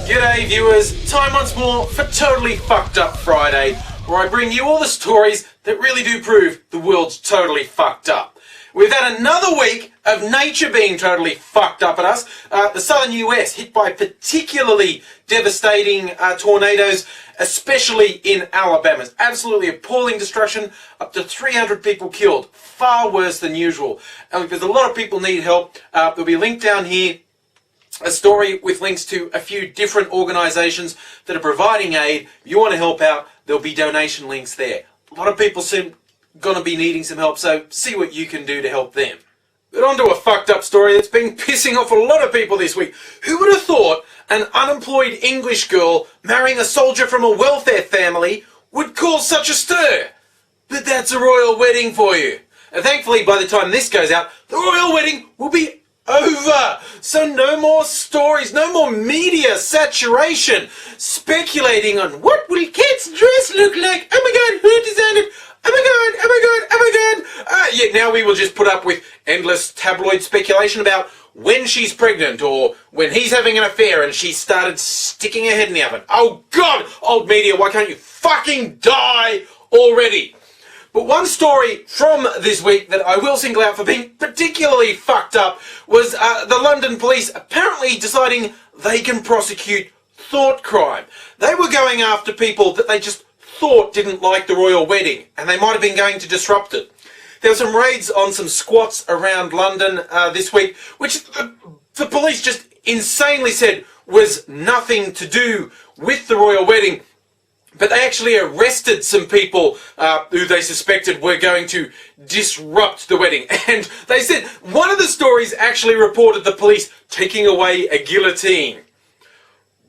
G'day viewers, time once more for Totally Fucked Up Friday, where I bring you all the stories that really do prove the world's totally fucked up. We've had another week of nature being totally fucked up at us. The southern US hit by particularly devastating tornadoes, especially in Alabama. It's absolutely appalling destruction, up to 300 people killed, far worse than usual. And because a lot of people need help, there'll be a link down here, a story with links to a few different organisations that are providing aid. If you want to help out, there'll be donation links there. A lot of people seem going to be needing some help, so see what you can do to help them. But on to a fucked up story that's been pissing off a lot of people this week. Who would have thought an unemployed English girl marrying a soldier from a welfare family would cause such a stir? But that's a royal wedding for you. And thankfully, by the time this goes out, the royal wedding will be over. So no more stories, no more media saturation speculating on what will Kate's dress look like. Oh my god, who designed it? Oh my god, oh my god, oh my god. Yeah, now we will just put up with endless tabloid speculation about when she's pregnant or when he's having an affair and she started sticking her head in the oven. Oh god, old media, why can't you fucking die already? But one story from this week that I will single out for being particularly fucked up was the London police apparently deciding they can prosecute thought crime. They were going after people that they just thought didn't like the royal wedding, and they might have been going to disrupt it. There were some raids on some squats around London this week, which the police just insanely said was nothing to do with the royal wedding. But they actually arrested some people who they suspected were going to disrupt the wedding. And they said one of the stories actually reported the police taking away a guillotine.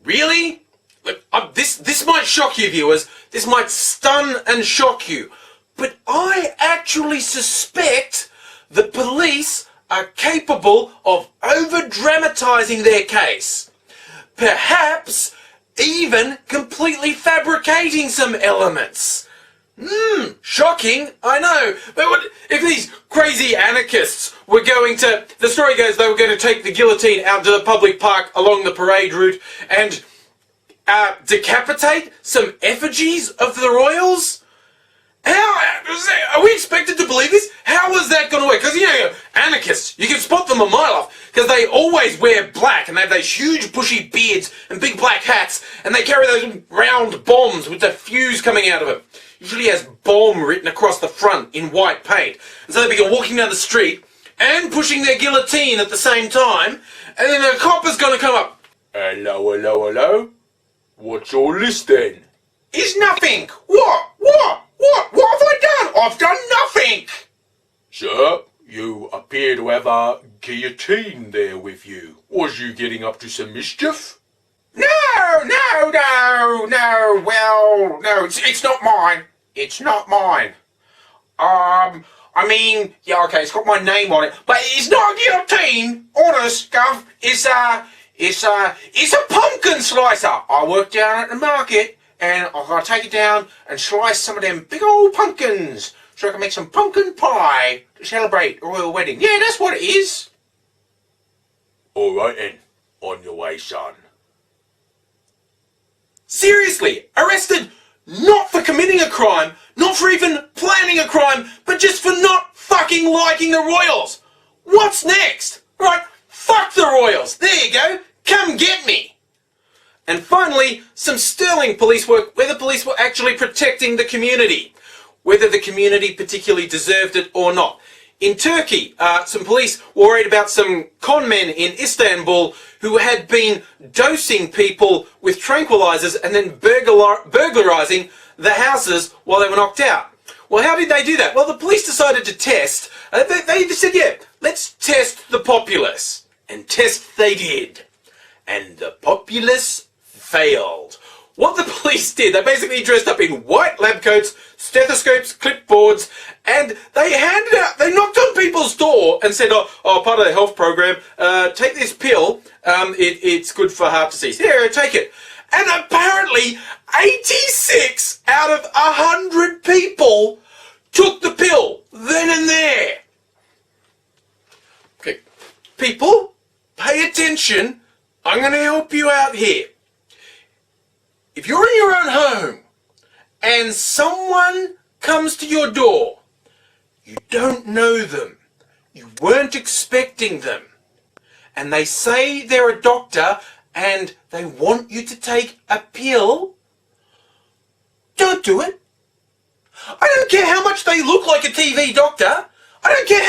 Really? Look, this might shock you, viewers. This might stun and shock you. But I actually suspect the police are capable of over-dramatising their case. Perhaps even completely fabricating some elements. Shocking, I know. But what if these crazy anarchists were going to, the story goes they were going to take the guillotine out to the public park along the parade route and decapitate some effigies of the royals? Are we expected to believe this? How is that going to work? Because, you know, anarchists, you can spot them a mile off because they always wear black and they have those huge bushy beards and big black hats, and they carry those round bombs with the fuse coming out of them. Usually has bomb written across the front in white paint. And so they begin walking down the street and pushing their guillotine at the same time, and then a cop is going to come up. Hello, hello, hello? What's your list then? It's nothing. What? What have I done? I've done nothing! Sir, you appear to have a guillotine there with you. Was you getting up to some mischief? No, well, no, it's not mine. It's not mine. I mean, yeah, okay, it's got my name on it, but it's not a guillotine. Honest, Gov, it's a pumpkin slicer. I work down at the market, and I've got to take it down and slice some of them big old pumpkins so I can make some pumpkin pie to celebrate the royal wedding. Yeah, that's what it is. Alright then, on your way, son. Seriously, arrested not for committing a crime, not for even planning a crime, but just for not fucking liking the royals. What's next? Right, fuck the royals. There you go. Come get me. And finally, some sterling police work where the police were actually protecting the community, whether the community particularly deserved it or not. In Turkey, some police were worried about some con men in Istanbul who had been dosing people with tranquilizers and then burglarizing the houses while they were knocked out. Well, how did they do that? Well, the police decided to test. They said, yeah, let's test the populace. And test they did. And the populace failed. What the police did, they basically dressed up in white lab coats, stethoscopes, clipboards, and they knocked on people's door and said, oh, part of the health program, take this pill, it's good for heart disease. Here, take it. And apparently, 86 out of 100 people took the pill then and there. Okay, people, pay attention. I'm going to help you out here. if you're in your own home and someone comes to your door, you don't know them, you weren't expecting them, and they say they're a doctor and they want you to take a pill, don't do it. I don't care how much they look like a TV doctor. I don't care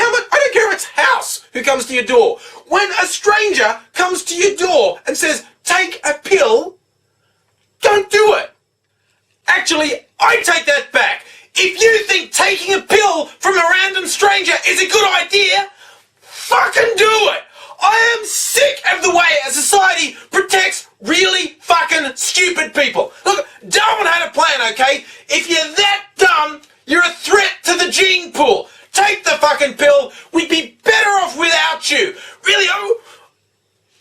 if it's House who comes to your door. When a stranger comes to your door and says, take a pill, don't do it. Actually, I take that back. If you think taking a pill from a random stranger is a good idea, fucking do it. I am sick of the way a society protects really fucking stupid people. Look, Darwin had a plan, okay? If you're that dumb, you're a threat to the gene pool. Take the fucking pill. We'd be better off without you. Really, oh,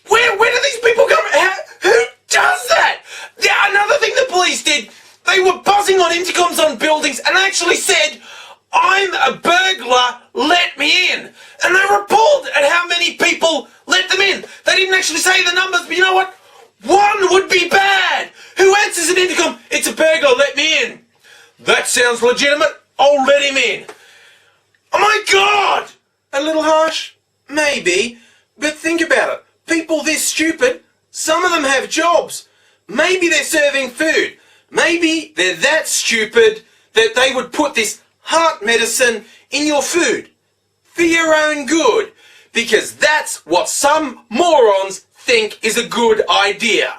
where do these people come from? Who does that? Yeah, another thing the police did, they were buzzing on intercoms on buildings and actually said, I'm a burglar, let me in. And they were appalled at how many people let them in. They didn't actually say the numbers, but you know what? One would be bad. Who answers an intercom? It's a burglar, let me in. That sounds legitimate. I'll let him in. Oh my God! A little harsh? Maybe. But think about it. People this stupid, some of them have jobs. Maybe they're serving food. Maybe they're that stupid that they would put this heart medicine in your food for your own good, because that's what some morons think is a good idea.